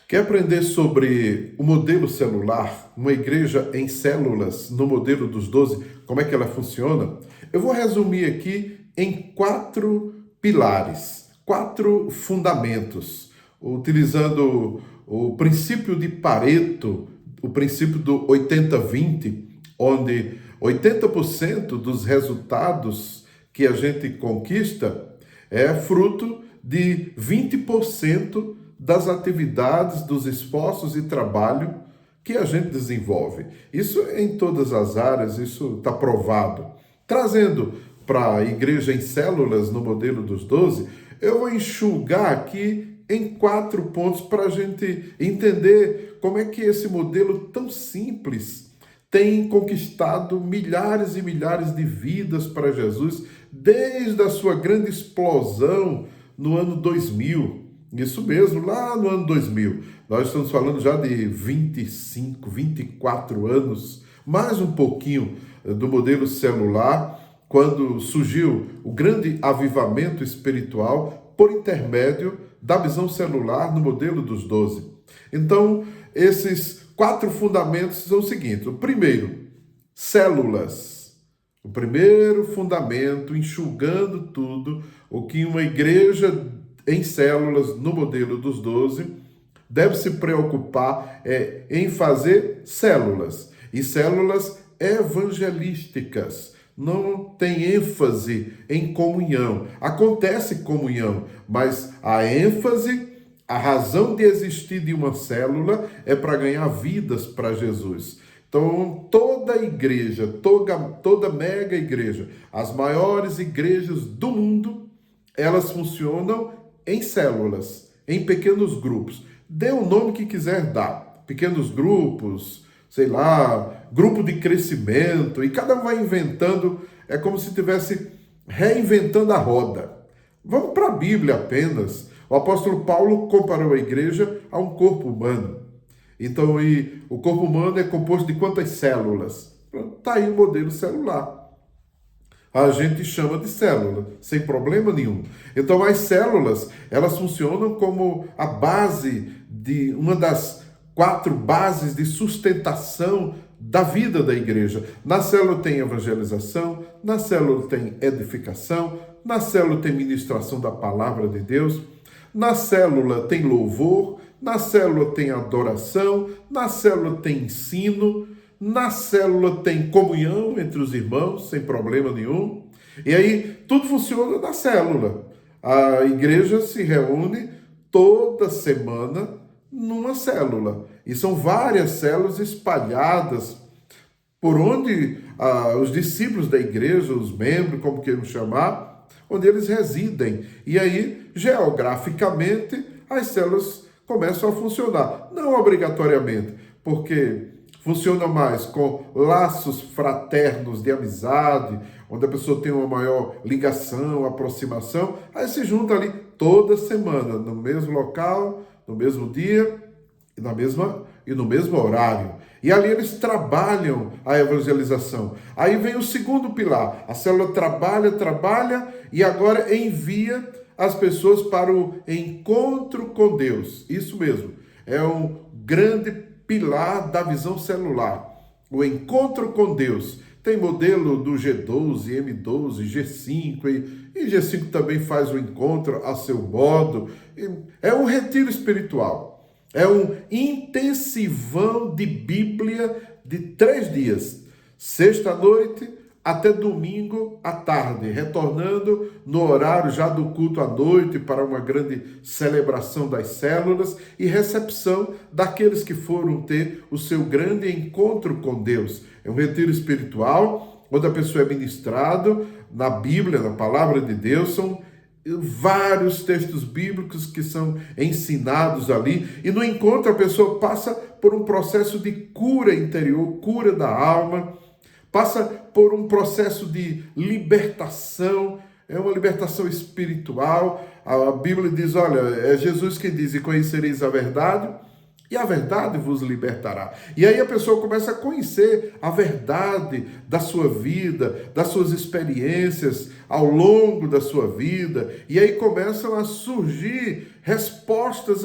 Quer aprender sobre o modelo celular, uma igreja em células, no modelo dos 12, como é que ela funciona? Eu vou resumir aqui em 4 pilares, 4 fundamentos, utilizando o princípio de Pareto, o princípio do 80-20, onde 80% dos resultados que a gente conquista é fruto de 20% das atividades, dos esforços e trabalho que a gente desenvolve. Isso em todas as áreas, isso está provado. Trazendo para a igreja em células, no modelo dos 12, eu vou enxugar aqui em 4 pontos para a gente entender como é que esse modelo tão simples tem conquistado milhares e milhares de vidas para Jesus desde a sua grande explosão no ano 2000. Isso mesmo, lá no ano 2000. Nós estamos falando já de 25, 24 anos, mais um pouquinho do modelo celular, quando surgiu o grande avivamento espiritual por intermédio da visão celular no modelo dos 12. Então, esses 4 fundamentos são os seguintes. O primeiro, células. O primeiro fundamento, enxugando tudo, o que uma igreja em células, no modelo dos 12, deve se preocupar em fazer células. E células evangelísticas. Não tem ênfase em comunhão. Acontece comunhão, mas a ênfase, a razão de existir de uma célula é para ganhar vidas para Jesus. Então, toda igreja, toda mega igreja, as maiores igrejas do mundo, elas funcionam em células, em pequenos grupos. Dê o nome que quiser dar. Pequenos grupos, sei lá, grupo de crescimento, e cada um vai inventando, é como se estivesse reinventando a roda. Vamos para a Bíblia apenas. O apóstolo Paulo comparou a igreja a um corpo humano. Então, o corpo humano é composto de quantas células? Está aí o modelo celular. A gente chama de célula, sem problema nenhum. Então, as células, elas funcionam como a base de uma das 4 bases de sustentação da vida da igreja. Na célula tem evangelização, na célula tem edificação, na célula tem ministração da palavra de Deus, na célula tem louvor, na célula tem adoração, na célula tem ensino, na célula tem comunhão entre os irmãos, sem problema nenhum. E aí, tudo funciona na célula. A igreja se reúne toda semana numa célula. E são várias células espalhadas por onde os discípulos da igreja, os membros, como queiram chamar, onde eles residem. E aí, geograficamente, as células começam a funcionar. Não obrigatoriamente, porque funciona mais com laços fraternos de amizade, onde a pessoa tem uma maior ligação, aproximação, aí se junta ali toda semana, no mesmo local, no mesmo dia e no mesmo horário. E ali eles trabalham a evangelização. Aí vem o segundo pilar. A célula trabalha e agora envia as pessoas para o encontro com Deus. Isso mesmo. É um grande pilar da visão celular. O encontro com Deus. Tem modelo do G12, M12, G5, e G5 também faz o encontro a seu modo. É um retiro espiritual. É um intensivão de Bíblia de 3 dias. Sexta à noite até domingo à tarde, retornando no horário já do culto à noite para uma grande celebração das células e recepção daqueles que foram ter o seu grande encontro com Deus. É um retiro espiritual, onde a pessoa é ministrado na Bíblia, na palavra de Deus, são vários textos bíblicos que são ensinados ali, e no encontro a pessoa passa por um processo de cura interior, cura da alma, passa por um processo de libertação, é uma libertação espiritual. A Bíblia diz, olha, é Jesus quem diz, e conhecereis a verdade, e a verdade vos libertará. E aí a pessoa começa a conhecer a verdade da sua vida, das suas experiências ao longo da sua vida, e aí começam a surgir respostas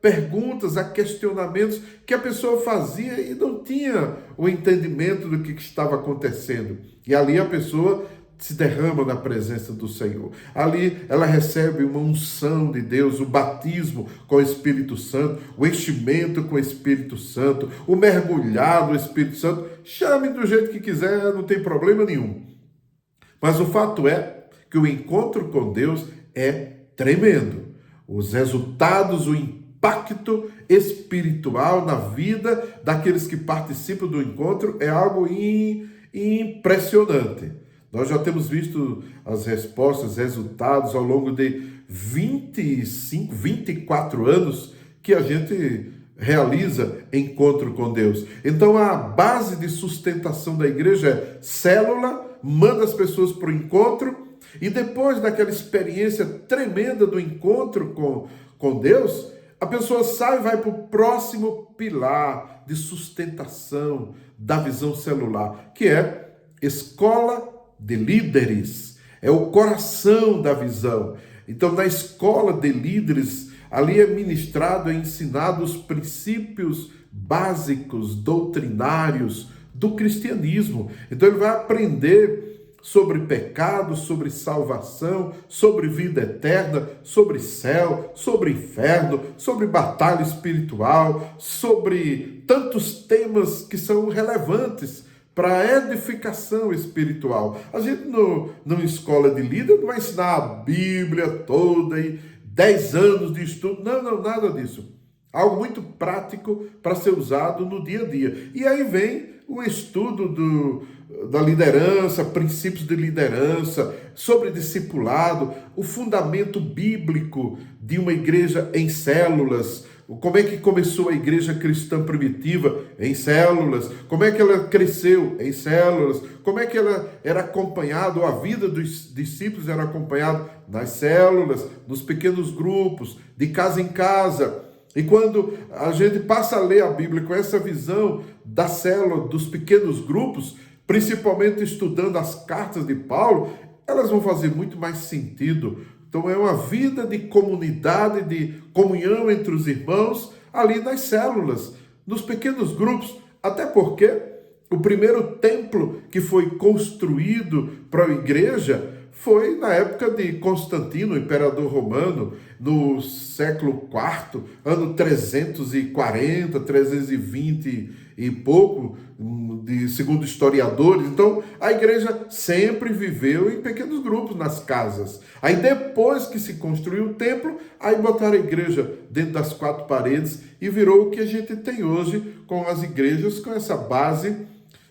perguntas, a questionamentos que a pessoa fazia e não tinha o entendimento do que estava acontecendo. E ali a pessoa se derrama na presença do Senhor. Ali ela recebe uma unção de Deus, o batismo com o Espírito Santo, o enchimento com o Espírito Santo, o mergulhar no Espírito Santo. Chame do jeito que quiser, não tem problema nenhum. Mas o fato é que o encontro com Deus é tremendo. Os resultados, o impacto espiritual na vida daqueles que participam do encontro é algo impressionante. Nós já temos visto as respostas, resultados ao longo de 25, 24 anos que a gente realiza encontro com Deus. Então a base de sustentação da igreja é célula, manda as pessoas para o encontro e depois daquela experiência tremenda do encontro com Deus, a pessoa sai e vai para o próximo pilar de sustentação da visão celular, que é escola de líderes, é o coração da visão. Então, na escola de líderes, ali é ministrado, é ensinado os princípios básicos, doutrinários do cristianismo. Então, ele vai aprender sobre pecado, sobre salvação, sobre vida eterna, sobre céu, sobre inferno, sobre batalha espiritual, sobre tantos temas que são relevantes para a edificação espiritual. A gente numa escola de líder não vai ensinar a Bíblia toda e 10 anos de estudo. Não, nada disso. Algo muito prático para ser usado no dia a dia. E aí vem o estudo da liderança, princípios de liderança, sobre discipulado, o fundamento bíblico de uma igreja em células. Como é que começou a igreja cristã primitiva? Em células. Como é que ela cresceu? Em células. Como é que ela era acompanhada, ou a vida dos discípulos era acompanhada? Nas células, nos pequenos grupos, de casa em casa. E quando a gente passa a ler a Bíblia com essa visão da célula, dos pequenos grupos, principalmente estudando as cartas de Paulo, elas vão fazer muito mais sentido. Então é uma vida de comunidade, de comunhão entre os irmãos, ali nas células, nos pequenos grupos, até porque o primeiro templo que foi construído para a igreja foi na época de Constantino, imperador romano, no século IV, ano 340, 320 e pouco, segundo historiadores. Então, a igreja sempre viveu em pequenos grupos nas casas. Aí, depois que se construiu o templo, aí botaram a igreja dentro das 4 paredes e virou o que a gente tem hoje com as igrejas, com essa base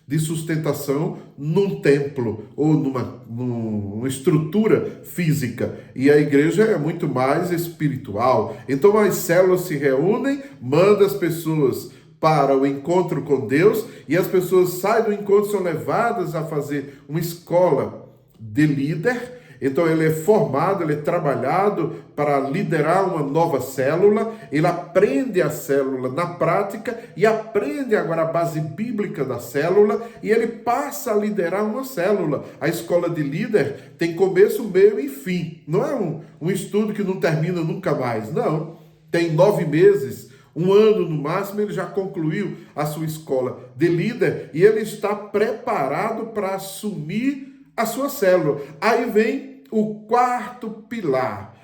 de sustentação num templo ou numa estrutura física. E a igreja é muito mais espiritual. Então as células se reúnem, mandam as pessoas para o encontro com Deus e as pessoas saem do encontro, são levadas a fazer uma escola de líder. Então ele é formado, ele é trabalhado para liderar uma nova célula, ele aprende a célula na prática e aprende agora a base bíblica da célula e ele passa a liderar uma célula. A escola de líder tem começo, meio e fim. Não é um estudo que não termina nunca mais, não. Tem 9 meses, 1 ano no máximo, ele já concluiu a sua escola de líder e ele está preparado para assumir a sua célula. Aí vem o 4º pilar,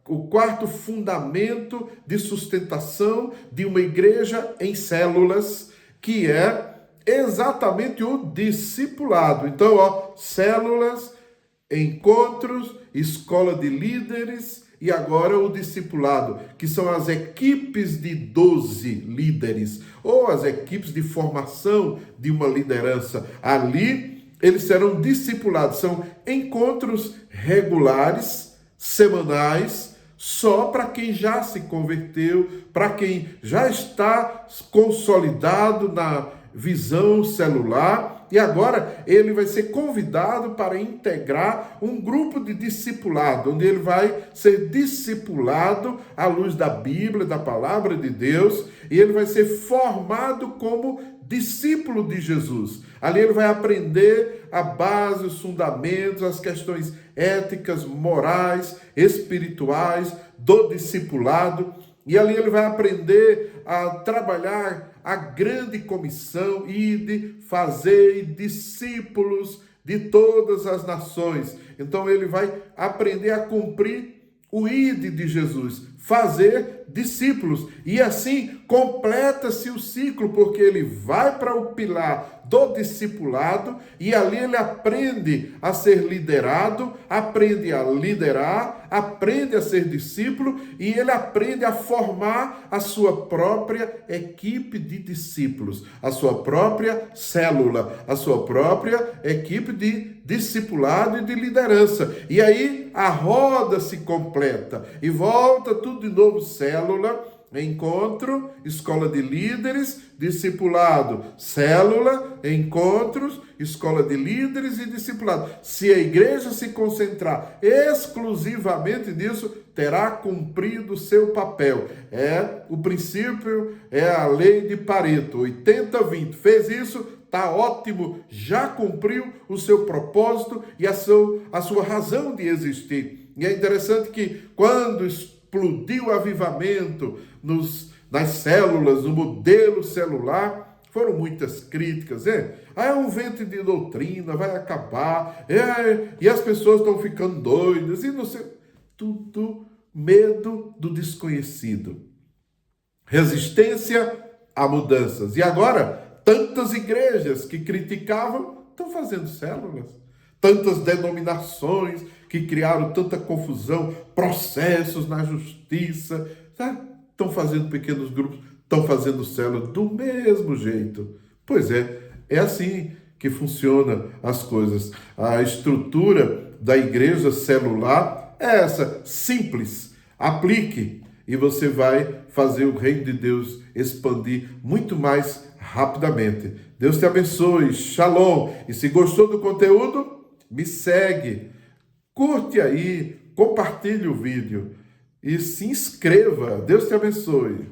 o 4º fundamento de sustentação de uma igreja em células, que é exatamente o discipulado. Então, células, encontros, escola de líderes e agora o discipulado, que são as equipes de 12 líderes, ou as equipes de formação de uma liderança. Ali eles serão discipulados, são encontros regulares, semanais, só para quem já se converteu, para quem já está consolidado na visão celular, e agora ele vai ser convidado para integrar um grupo de discipulado, onde ele vai ser discipulado à luz da Bíblia, da palavra de Deus, e ele vai ser formado como discípulo de Jesus. Ali ele vai aprender a base, os fundamentos, as questões éticas, morais, espirituais do discipulado. E ali ele vai aprender a trabalhar a grande comissão e de fazer discípulos de todas as nações. Então ele vai aprender a cumprir o ide de Jesus, fazer discípulos. E assim completa-se o ciclo, porque ele vai para o pilar do discipulado e ali ele aprende a ser liderado, aprende a liderar, aprende a ser discípulo e ele aprende a formar a sua própria equipe de discípulos, a sua própria célula, a sua própria equipe de discipulado e de liderança. E aí a roda se completa e volta tudo de novo: célula, encontro, escola de líderes, discipulado, célula, encontros, escola de líderes e discipulado. Se a igreja se concentrar exclusivamente nisso, terá cumprido o seu papel. É o princípio, é a lei de Pareto, 80-20. Fez isso, está ótimo, já cumpriu o seu propósito e a sua razão de existir. E é interessante que quando explodiu o avivamento nas células, no modelo celular, foram muitas críticas, é um vento de doutrina, vai acabar, e as pessoas estão ficando doidas, e não sei, tudo medo do desconhecido, resistência a mudanças. E agora, tantas igrejas que criticavam estão fazendo células, tantas denominações que criaram tanta confusão, processos na justiça, estão fazendo pequenos grupos, estão fazendo células do mesmo jeito. Pois é assim que funcionam as coisas. A estrutura da igreja celular é essa, simples. Aplique e você vai fazer o reino de Deus expandir muito mais rapidamente. Deus te abençoe, shalom. E se gostou do conteúdo, me segue, curte aí, compartilhe o vídeo e se inscreva. Deus te abençoe.